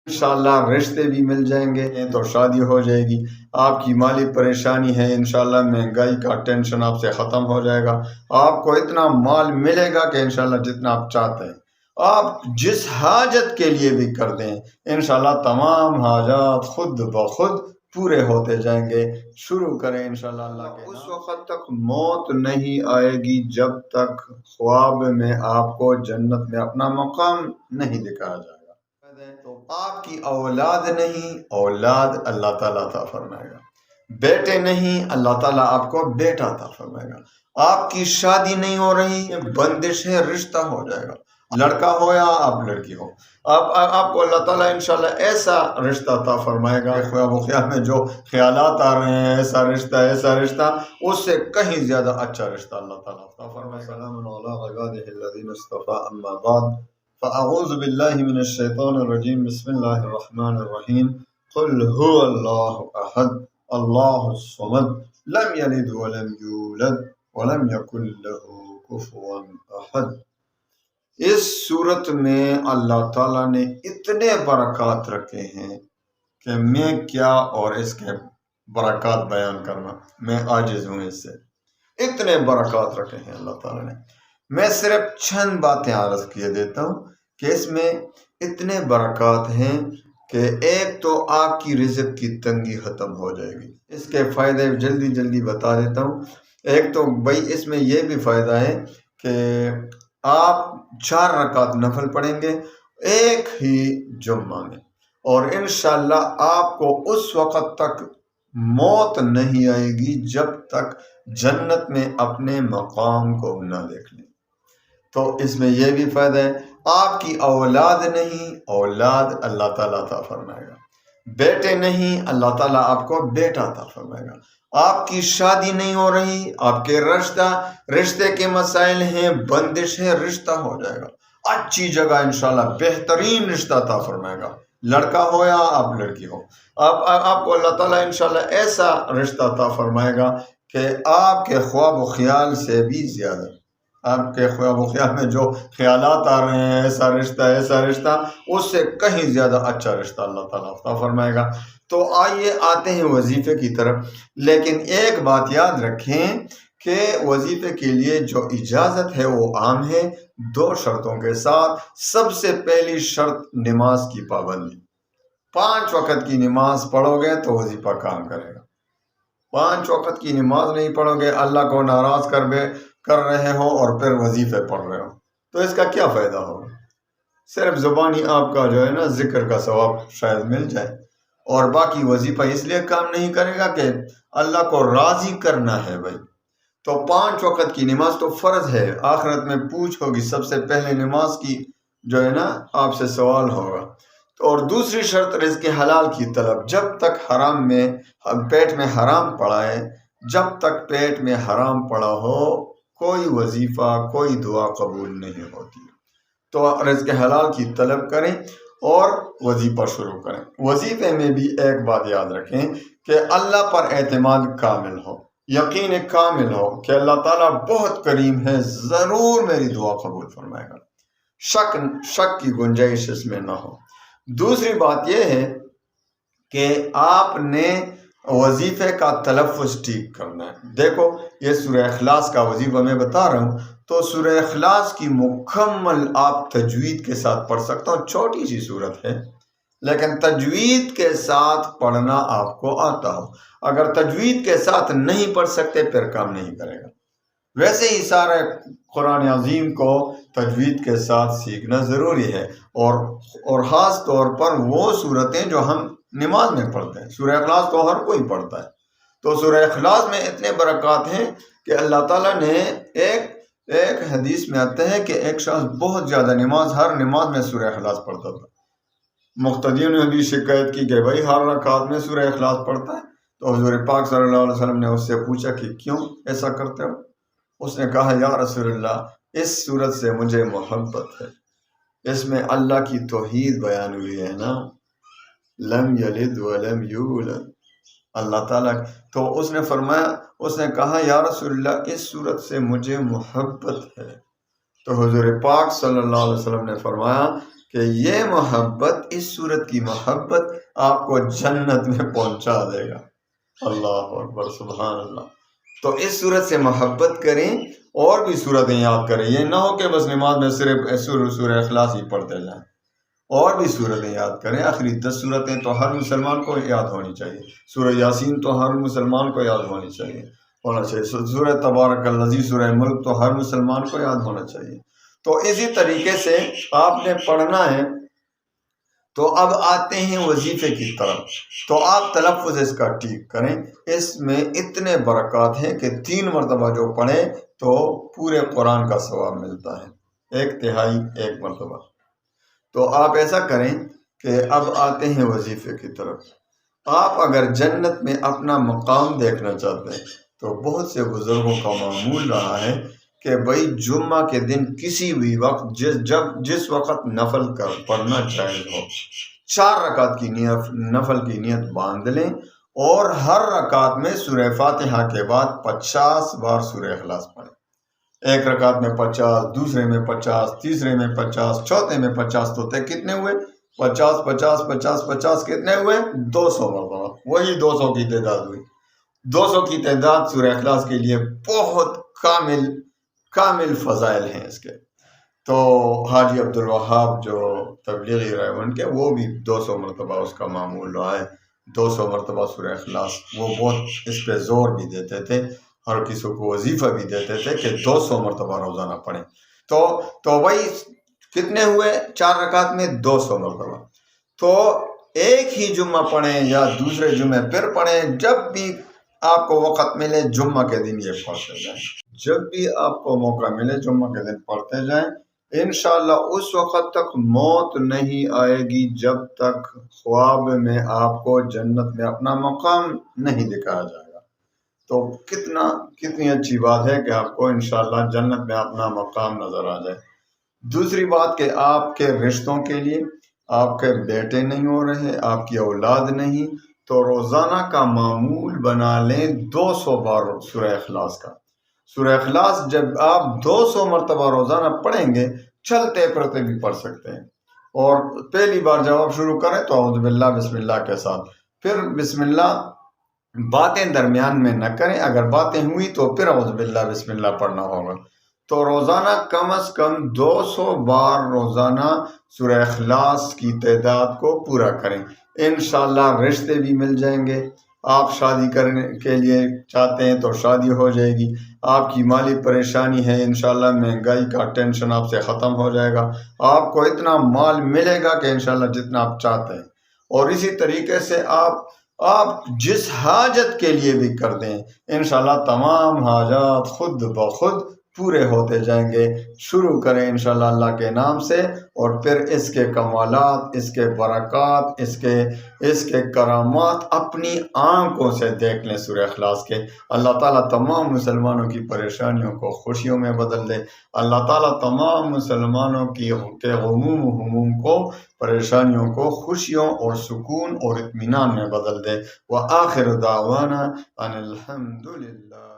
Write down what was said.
انشاءاللہ رشتے بھی مل جائیں گے تو شادی ہو جائے گی۔ آپ کی مالی پریشانی ہے، انشاءاللہ مہنگائی کا ٹینشن آپ سے ختم ہو جائے گا۔ آپ کو اتنا مال ملے گا کہ انشاءاللہ جتنا آپ چاہتے ہیں آپ جس حاجت کے لیے بھی کر دیں، انشاءاللہ تمام حاجات خود بخود پورے ہوتے جائیں گے۔ شروع کریں انشاءاللہ اللہ کے نام۔ اس وقت تک موت نہیں آئے گی جب تک خواب میں آپ کو جنت میں اپنا مقام نہیں دکھایا جائے گا۔ تو آپ کی اولاد نہیں، اولاد اللہ تعالیٰ عطا فرمائے گا۔ بیٹے نہیں، اللہ تعالیٰ آپ کو بیٹا عطا فرمائے گا۔ آپ کی شادی نہیں ہو رہی، بندش ہے، رشتہ ہو جائے گا، لڑکا ہو یا آپ لڑکی ہو۔ آپ کو اللہ تعالیٰ انشاءاللہ ایسا رشتہ عطا فرمائے گا، خواب و خیال میں جو خیالات آ رہے ہیں ایسا رشتہ اس سے کہیں زیادہ اچھا رشتہ اللہ تعالیٰ عطا فرمائے گا۔ سلام علی عبادہ الذین اصطفیٰ، اما بعد فاعوذ باللہ من الشیطان الرجیم، بسم اللہ الرحمن الرحیم۔ قل هو اللہ احد اللہ الصمد لم یلد ولم یولد ولم یکن له کفوا احد۔ اس صورت میں اللہ تعالیٰ نے اتنے برکات رکھے ہیں کہ میں کیا اور اس کے برکات بیان کرنا میں عاجز ہوں اس سے۔ اتنے برکات رکھے ہیں اللہ تعالیٰ نے، میں صرف چند باتیں عرض کیے دیتا ہوں کہ اس میں اتنے برکات ہیں کہ ایک تو آپ کی رزق کی تنگی ختم ہو جائے گی۔ اس کے فائدے جلدی بتا دیتا ہوں۔ ایک تو بھائی اس میں یہ بھی فائدہ ہے کہ آپ 4 رکعت نفل پڑھیں گے ایک ہی جمعہ میں، اور انشاءاللہ آپ کو اس وقت تک موت نہیں آئے گی جب تک جنت میں اپنے مقام کو نہ دیکھ لیں۔ تو اس میں یہ بھی فائدہ ہے، آپ کی اولاد نہیں، اولاد اللہ تعالیٰ عطا فرمائے گا۔ بیٹے نہیں، اللہ تعالیٰ آپ کو بیٹا عطا فرمائے گا۔ آپ کی شادی نہیں ہو رہی، آپ کے رشتے کے مسائل ہیں، بندش ہے، رشتہ ہو جائے گا اچھی جگہ انشاءاللہ، بہترین رشتہ عطا فرمائے گا، لڑکا ہو یا آپ لڑکی ہو۔ آپ کو اللہ تعالیٰ انشاءاللہ ایسا رشتہ عطا فرمائے گا کہ آپ کے خواب و خیال سے بھی زیادہ، آپ کے خواب و خیال میں جو خیالات آ رہے ہیں ایسا رشتہ اس سے کہیں زیادہ اچھا رشتہ اللہ تعالیٰ عطا فرمائے گا۔ تو آئیے آتے ہیں وظیفے کی طرف، لیکن ایک بات یاد رکھیں کہ وظیفے کے لیے جو اجازت ہے وہ عام ہے 2 شرطوں کے ساتھ۔ سب سے پہلی شرط نماز کی پابندی، 5 وقت کی نماز پڑھو گے تو وظیفہ کام کرے گا۔ 5 وقت کی نماز نہیں پڑھو گے، اللہ کو ناراض کر رہے ہو اور پھر وظیفے پڑھ رہے ہو تو اس کا کیا فائدہ ہوگا؟ صرف زبانی آپ کا جو ہے نا ذکر کا ثواب شاید مل جائے، اور باقی وظیفہ اس لیے کام نہیں کرے گا کہ اللہ کو راضی کرنا ہے بھائی۔ تو 5 وقت کی نماز تو فرض ہے، آخرت میں پوچھ ہوگی، سب سے پہلے نماز کی جو ہے نا آپ سے سوال ہوگا۔ اور دوسری شرط رزق حلال کی طلب، جب تک پیٹ میں حرام پڑا ہے، جب تک پیٹ میں حرام پڑا ہو کوئی وظیفہ کوئی دعا قبول نہیں ہوتی۔ تو رزق حلال کی طلب کریں اور وظیفہ شروع کریں۔ وظیفے میں بھی ایک بات یاد رکھیں کہ اللہ پر اعتماد کامل ہو، یقین کامل ہو کہ اللہ تعالیٰ بہت کریم ہے، ضرور میری دعا قبول فرمائے گا، شک کی گنجائش اس میں نہ ہو۔ دوسری بات یہ ہے کہ آپ نے وظیفے کا تلفظ ٹھیک کرنا ہے۔ دیکھو یہ سورہ اخلاص کا وظیفہ میں بتا رہا ہوں، تو سورہ اخلاص کی مکمل آپ تجوید کے ساتھ پڑھ سکتا ہوں، چھوٹی سی صورت ہے لیکن تجوید کے ساتھ پڑھنا آپ کو آتا ہو۔ اگر تجوید کے ساتھ نہیں پڑھ سکتے پھر کام نہیں کرے گا۔ ویسے ہی سارے قرآن عظیم کو تجوید کے ساتھ سیکھنا ضروری ہے، اور خاص طور پر وہ صورتیں جو ہم نماز میں پڑھتے ہیں۔ سورہ اخلاص تو ہر کوئی پڑھتا ہے، تو سورہ اخلاص میں اتنے برکات ہیں کہ اللہ تعالیٰ نے ایک حدیث میں آتا ہے کہ ایک شخص بہت زیادہ ہر نماز میں سورہ اخلاص پڑھتا تھا۔ مقتدیوں نے بھی شکایت کی کہ بھائی ہر رکعت میں سورہ اخلاص پڑھتا ہے، تو حضور پاک صلی اللہ علیہ وسلم نے اس سے پوچھا کہ کیوں ایسا کرتے ہو؟ اس نے کہا یا رسول اللہ اس صورت سے مجھے محبت ہے، اس میں اللہ کی توحید بیان ہوئی ہے نا، لم یلد ولم یولد، اللہ تعالیٰ۔ تو اس نے کہا یا رسول اللہ اس صورت سے مجھے محبت ہے، تو حضور پاک صلی اللہ علیہ وسلم نے فرمایا کہ یہ محبت، اس صورت کی محبت آپ کو جنت میں پہنچا دے گا۔ اللہ اکبر، سبحان اللہ۔ تو اس صورت سے محبت کریں اور بھی صورتیں یاد کریں، یہ نہ ہو کہ بس نماز میں صرف سورہ اخلاص ہی پڑھتے جائیں، اور بھی صورتیں یاد کریں۔ آخری 10 صورتیں تو ہر مسلمان کو یاد ہونی چاہیے، سورہ یاسین تو ہر مسلمان کو یاد ہونی چاہیے، سورہ تبارک الذی، سورہ ملک تو ہر مسلمان کو یاد ہونا چاہیے۔ تو اسی طریقے سے آپ نے پڑھنا ہے۔ تو اب آتے ہیں وظیفے کی طرف، تو آپ تلفظ اس کا ٹھیک کریں۔ اس میں اتنے برکات ہیں کہ 3 مرتبہ جو پڑھیں تو پورے قرآن کا ثواب ملتا ہے، 1/3 1 مرتبہ۔ تو آپ ایسا کریں کہ اب آتے ہیں وظیفے کی طرف۔ آپ اگر جنت میں اپنا مقام دیکھنا چاہتے ہیں تو بہت سے بزرگوں کا معمول رہا ہے کہ بھائی جمعہ کے دن کسی بھی وقت جس وقت نفل پڑھنا جائز ہو، 4 رکعت کی نفل کی نیت باندھ لیں، اور ہر رکعت میں سورہ فاتحہ کے بعد 50 بار سورہ اخلاص پڑھیں۔ 1 رکعت میں 50، دوسرے میں 50، تیسرے میں 50، چوتھے میں 50، تو کتنے ہوئے؟ 50 50 50 50 کتنے ہوئے؟ 200 مرتبہ۔ وہی 200 کی تعداد ہوئی۔ 200 کی تعداد سورہ اخلاص کے لیے بہت کامل فضائل ہیں اس کے۔ تو حاجی عبدالوہاب جو تبلیغی رائے کے، وہ بھی 200 مرتبہ اس کا معمول رہا ہے، 200 مرتبہ سورہ اخلاص۔ وہ بہت اس پہ زور بھی دیتے تھے، ہر کسی کو وظیفہ بھی دیتے تھے کہ 200 مرتبہ روزانہ پڑھیں۔ تو وہی کتنے ہوئے؟ 4 رکعت میں 200 مرتبہ۔ تو ایک ہی جمعہ پڑھیں یا دوسرے جمعے پھر پڑھیں، جب بھی آپ کو وقت ملے جمعہ کے دن یہ پڑھتے جائیں، جب بھی آپ کو موقع ملے جمعہ کے دن پڑھتے جائیں۔ انشاءاللہ اس وقت تک موت نہیں آئے گی جب تک خواب میں آپ کو جنت میں اپنا مقام نہیں دکھایا جائے گا۔ تو کتنی اچھی بات ہے کہ آپ کو انشاءاللہ جنت میں اپنا مقام نظر آ جائے۔ دوسری بات کہ آپ کے رشتوں کے لیے، آپ کے بیٹے نہیں ہو رہے، آپ کی اولاد نہیں، تو روزانہ کا معمول بنا لیں 200 بار سورہ اخلاص کا۔ سورہ اخلاص جب آپ 200 مرتبہ روزانہ پڑھیں گے، چلتے پھرتے بھی پڑھ سکتے ہیں۔ اور پہلی بار جب آپ شروع کریں تو اعوذ باللہ بسم اللہ کے ساتھ، پھر بسم اللہ، باتیں درمیان میں نہ کریں، اگر باتیں ہوئی تو پھر اعوذ باللہ بسم اللہ پڑھنا ہوگا۔ تو روزانہ کم از کم 200 بار روزانہ سورہ اخلاص کی تعداد کو پورا کریں، انشاءاللہ رشتے بھی مل جائیں گے۔ آپ شادی کرنے کے لیے چاہتے ہیں تو شادی ہو جائے گی، آپ کی مالی پریشانی ہے، انشاءاللہ مہنگائی کا ٹینشن آپ سے ختم ہو جائے گا، آپ کو اتنا مال ملے گا کہ انشاءاللہ جتنا آپ چاہتے ہیں۔ اور اسی طریقے سے آپ جس حاجت کے لیے بھی کر دیں، انشاءاللہ تمام حاجات خود بخود پورے ہوتے جائیں گے۔ شروع کریں انشاءاللہ اللہ کے نام سے، اور پھر اس کے کمالات، اس کے برکات، اس کے کرامات اپنی آنکھوں سے دیکھ لیں سورہ اخلاص کے۔ اللہ تعالیٰ تمام مسلمانوں کی پریشانیوں کو خوشیوں میں بدل دے۔ اللہ تعالیٰ تمام مسلمانوں کے غموم و ہموم کو، پریشانیوں کو خوشیوں اور سکون اور اطمینان میں بدل دے۔ وآخر دعوانا ان الحمدللہ۔